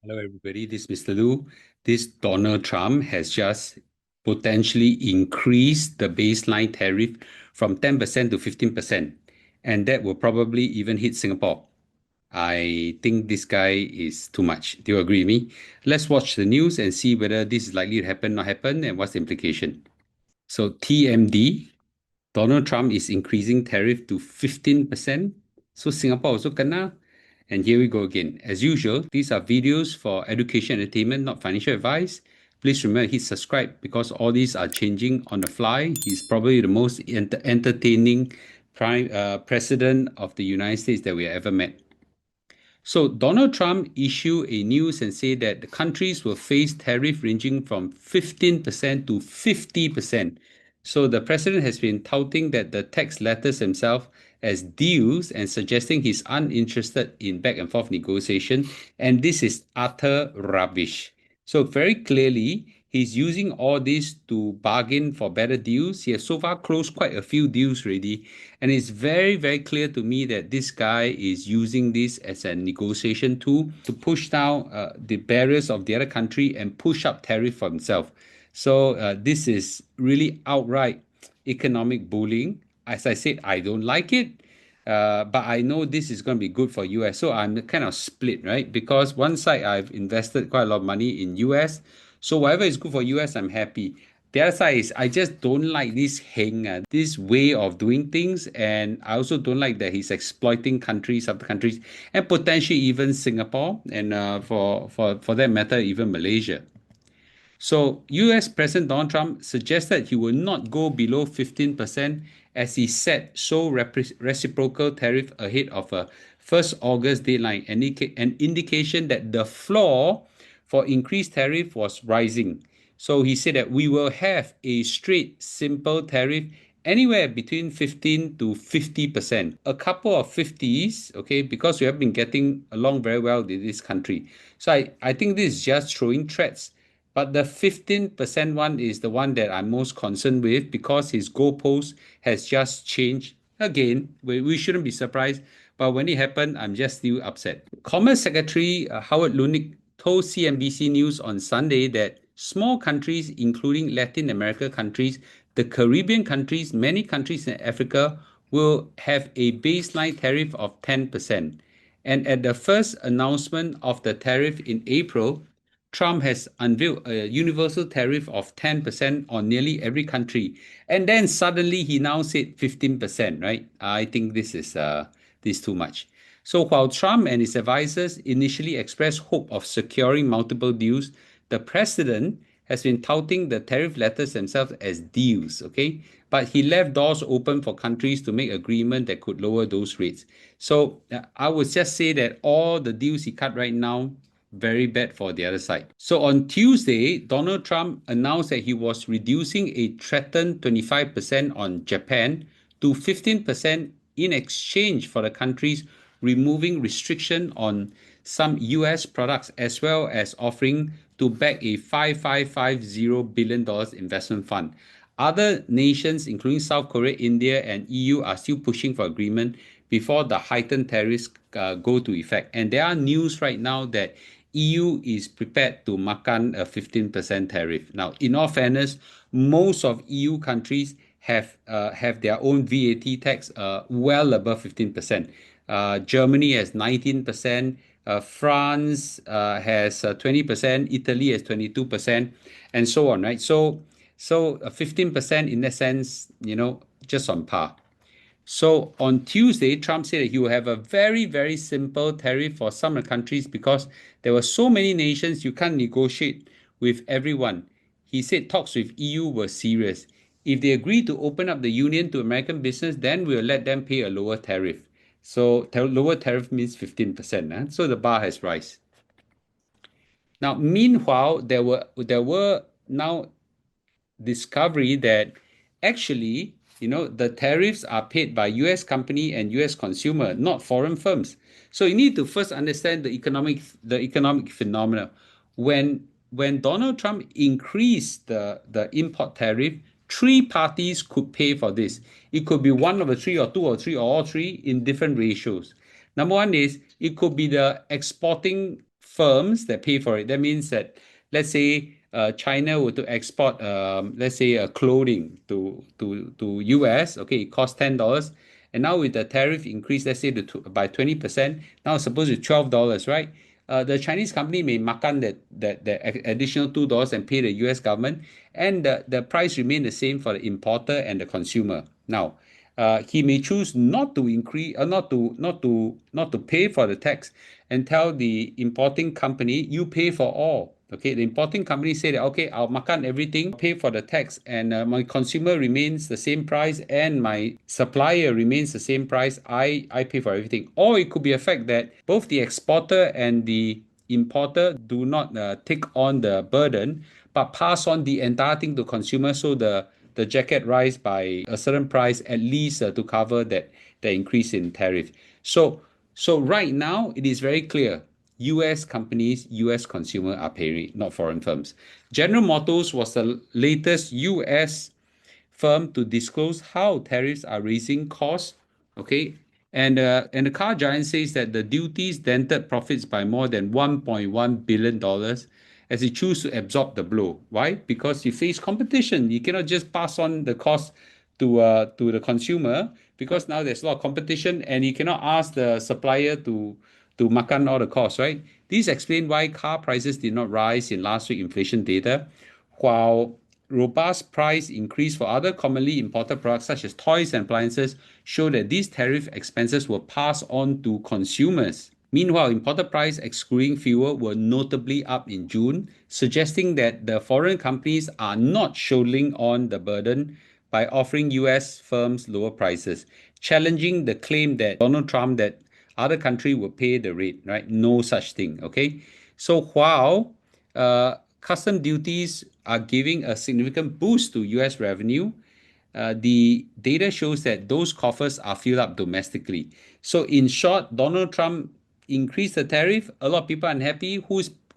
Hello, everybody. This is Mr. Lu. This Donald Trump has just potentially increased the baseline tariff from 10% to 15%, and that will probably even hit Singapore. I think this guy is too much. Do you agree with me? Let's watch the news and see whether this is likely to happen, not happen, and what's the implication. So TMD, Donald Trump is increasing tariff to 15%. So Singapore also kena. And here we go again. As usual, these are videos for education and entertainment, not financial advice. Please remember, hit subscribe because all these are changing on the fly. He's probably the most entertaining president of the United States that we have ever met. So Donald Trump issued a news and said that the countries will face tariff ranging from 15% to 50%. So the president has been touting that the tax letters themselves as deals and suggesting he's uninterested in back and forth negotiation. And this is utter rubbish. So very clearly, he's using all this to bargain for better deals. He has so far closed quite a few deals already. And it's very, very clear to me that this guy is using this as a negotiation tool to push down the barriers of the other country and push up tariff for himself. So this is really outright economic bullying. As I said, I don't like it. But I know this is going to be good for US. So I'm kind of split, right? Because one side I've invested quite a lot of money in US. So whatever is good for US, I'm happy. The other side is I just don't like this way of doing things, and I also don't like that he's exploiting countries after countries, and potentially even Singapore, and for that matter, even Malaysia. So, US President Donald Trump suggested he will not go below 15% as he set sole reciprocal tariff ahead of a 1st August deadline, an indication that the floor for increased tariff was rising. So he said that we will have a straight, simple tariff anywhere between 15 to 50%. A couple of 50s, okay, because we have been getting along very well with this country. So I think this is just throwing threats. But the 15% one is the one that I'm most concerned with because his goalpost has just changed. Again, we shouldn't be surprised. But when it happened, I'm just still upset. Commerce Secretary Howard Lutnick told CNBC News on Sunday that small countries, including Latin America countries, the Caribbean countries, many countries in Africa, will have a baseline tariff of 10%. And at the first announcement of the tariff in April, Trump has unveiled a universal tariff of 10% on nearly every country. And then suddenly he now said 15%, right? I think this is too much. So while Trump and his advisors initially expressed hope of securing multiple deals, the president has been touting the tariff letters themselves as deals, okay? But he left doors open for countries to make agreement that could lower those rates. So I would just say that all the deals he cut right now, very bad for the other side. So on Tuesday, Donald Trump announced that he was reducing a threatened 25% on Japan to 15% in exchange for the country's removing restriction on some US products, as well as offering to back a $550 billion investment fund. Other nations, including South Korea, India, and EU, are still pushing for agreement before the heightened tariffs go to effect. And there are news right now that EU is prepared to makan a 15% tariff. Now, in all fairness, most of EU countries have their own VAT tax well above 15%. Germany has 19%, France has 20%, Italy has 22%, and so on, right? So 15% in that sense, just on par. So on Tuesday, Trump said that he will have a very, very simple tariff for some of the countries because there were so many nations you can't negotiate with everyone. He said talks with EU were serious. If they agree to open up the union to American business, then we'll let them pay a lower tariff. So lower tariff means 15%. So the bar has rise. Now, meanwhile, there were now discovery that actually, the tariffs are paid by US company and US consumer, not foreign firms. So you need to first understand the economic phenomena. When Donald Trump increased the import tariff, three parties could pay for this. It could be one of the three, or two or three, or all three in different ratios. Number one is it could be the exporting firms that pay for it. That means that, let's say, China were to export, let's say, clothing to US. Okay, it costs $10, and now with the tariff increase, let's say by 20%, now it's supposed to be $12, right? The Chinese company may makan that additional $2 and pay the US government, and the price remain the same for the importer and the consumer. Now, he may choose not to increase, not to pay for the tax, and tell the importing company, you pay for all. Okay, the importing company say that, okay, I'll makan everything, pay for the tax, and my consumer remains the same price, and my supplier remains the same price. I pay for everything. Or it could be a fact that both the exporter and the importer do not take on the burden, but pass on the entire thing to consumer. So the jacket rise by a certain price, at least to cover the increase in tariff. So right now it is very clear. US companies, US consumer are paying, not foreign firms. General Motors was the latest US firm to disclose how tariffs are raising costs. Okay, and the car giant says that the duties dented profits by more than $1.1 billion as it choose to absorb the blow. Why? Because you face competition. You cannot just pass on the cost to the consumer, because now there's a lot of competition, and you cannot ask the supplier to makan all the costs, right? This explains why car prices did not rise in last week inflation data, while robust price increase for other commonly imported products such as toys and appliances show that these tariff expenses were passed on to consumers. Meanwhile, imported price excluding fuel were notably up in June, suggesting that the foreign companies are not shouldering on the burden by offering US firms lower prices, challenging the claim that Donald Trump that other country will pay the rate, right? No such thing, okay? So while custom duties are giving a significant boost to US revenue, the data shows that those coffers are filled up domestically. So in short, Donald Trump increased the tariff. A lot of people are unhappy.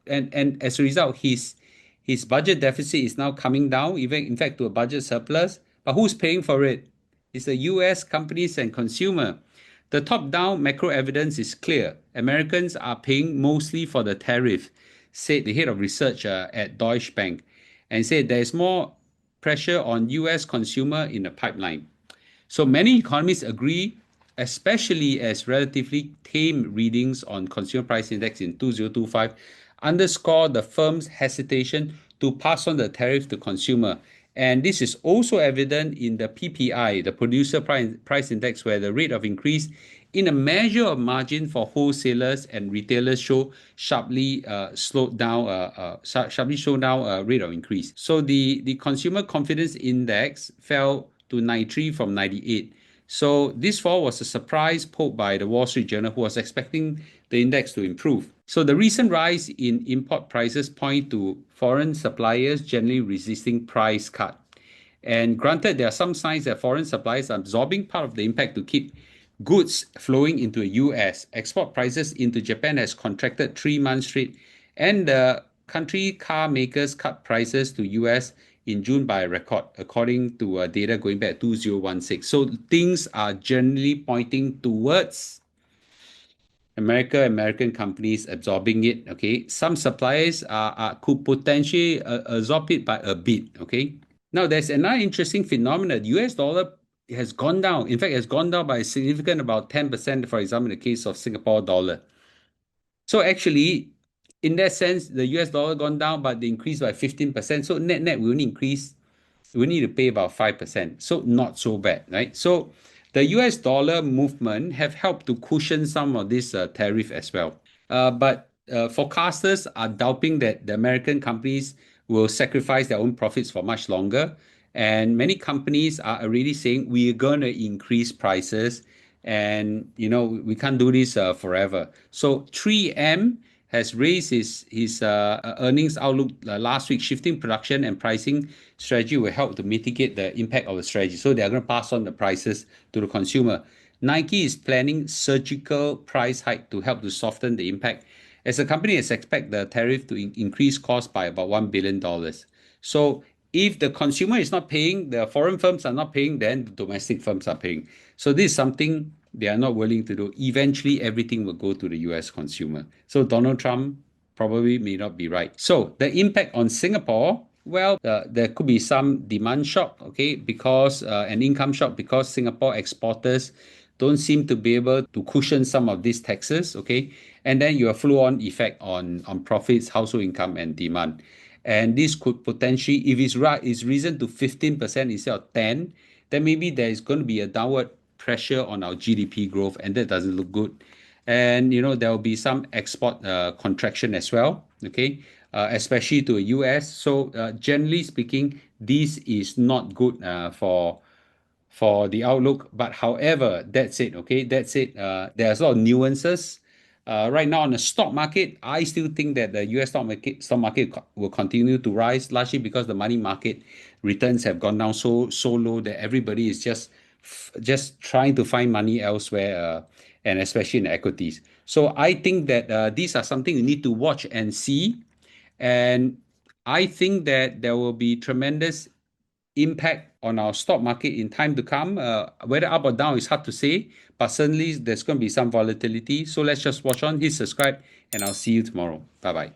And as a result, his budget deficit is now coming down, even in fact to a budget surplus. But who's paying for it? It's the U.S. companies and consumer. The top-down macro evidence is clear. Americans are paying mostly for the tariff, said the head of research at Deutsche Bank, and said there is more pressure on US consumer in the pipeline. So many economists agree, especially as relatively tame readings on consumer price index in 2025 underscore the firm's hesitation to pass on the tariff to consumer. And this is also evident in the PPI, the producer price index, where the rate of increase in a measure of margin for wholesalers and retailers show sharply slowed down, sharply show down a rate of increase. So the consumer confidence index fell to 93 from 98. So this fall was a surprise poll by the Wall Street Journal, who was expecting the index to improve. So the recent rise in import prices point to foreign suppliers generally resisting price cut. And granted, there are some signs that foreign suppliers are absorbing part of the impact to keep goods flowing into the US. Export prices into Japan has contracted 3 months straight, and the country car makers cut prices to US in June by a record, according to data going back to 2016. So things are generally pointing towards American companies absorbing it. Okay, some suppliers could potentially absorb it by a bit. Okay, now there's another interesting phenomenon. The US dollar has gone down. In fact, it has gone down by a significant about 10%, for example, in the case of Singapore dollar. So actually, in that sense, the US dollar gone down, but they increased by 15%. So net we only increase, we need to pay about 5%. So not so bad, right? So the US dollar movement have helped to cushion some of this tariff as well. But forecasters are doubting that the American companies will sacrifice their own profits for much longer. And many companies are already saying we're going to increase prices, and we can't do this forever. So 3M has raised his earnings outlook last week, shifting production and pricing strategy will help to mitigate the impact of the strategy. So they are going to pass on the prices to the consumer. Nike is planning surgical price hike to help to soften the impact, as the company has expect the tariff to increase cost by about $1 billion. So if the consumer is not paying, the foreign firms are not paying, then the domestic firms are paying. So this is something they are not willing to do. Eventually, everything will go to the US consumer. So Donald Trump probably may not be right. So the impact on Singapore, well, there could be some demand shock, okay, because an income shock because Singapore exporters don't seem to be able to cushion some of these taxes, okay, and then you have flow-on effect on profits, household income, and demand. And this could potentially, if it's right, it's risen to 15% instead of 10, then maybe there is going to be a downward pressure on our GDP growth, and that doesn't look good. And there will be some export contraction as well, okay, especially to the US. So generally speaking, this is not good for the outlook. But however, that's it. Okay, that's it. There's a lot of nuances. Right now on the stock market, I still think that the US stock market will continue to rise, largely because the money market returns have gone down so low that everybody is just trying to find money elsewhere, and especially in equities. So I think that these are something you need to watch and see. And I think that there will be tremendous impact on our stock market in time to come. Whether up or down is hard to say, but certainly there's going to be some volatility. So let's just watch on, hit subscribe, and I'll see you tomorrow. Bye bye.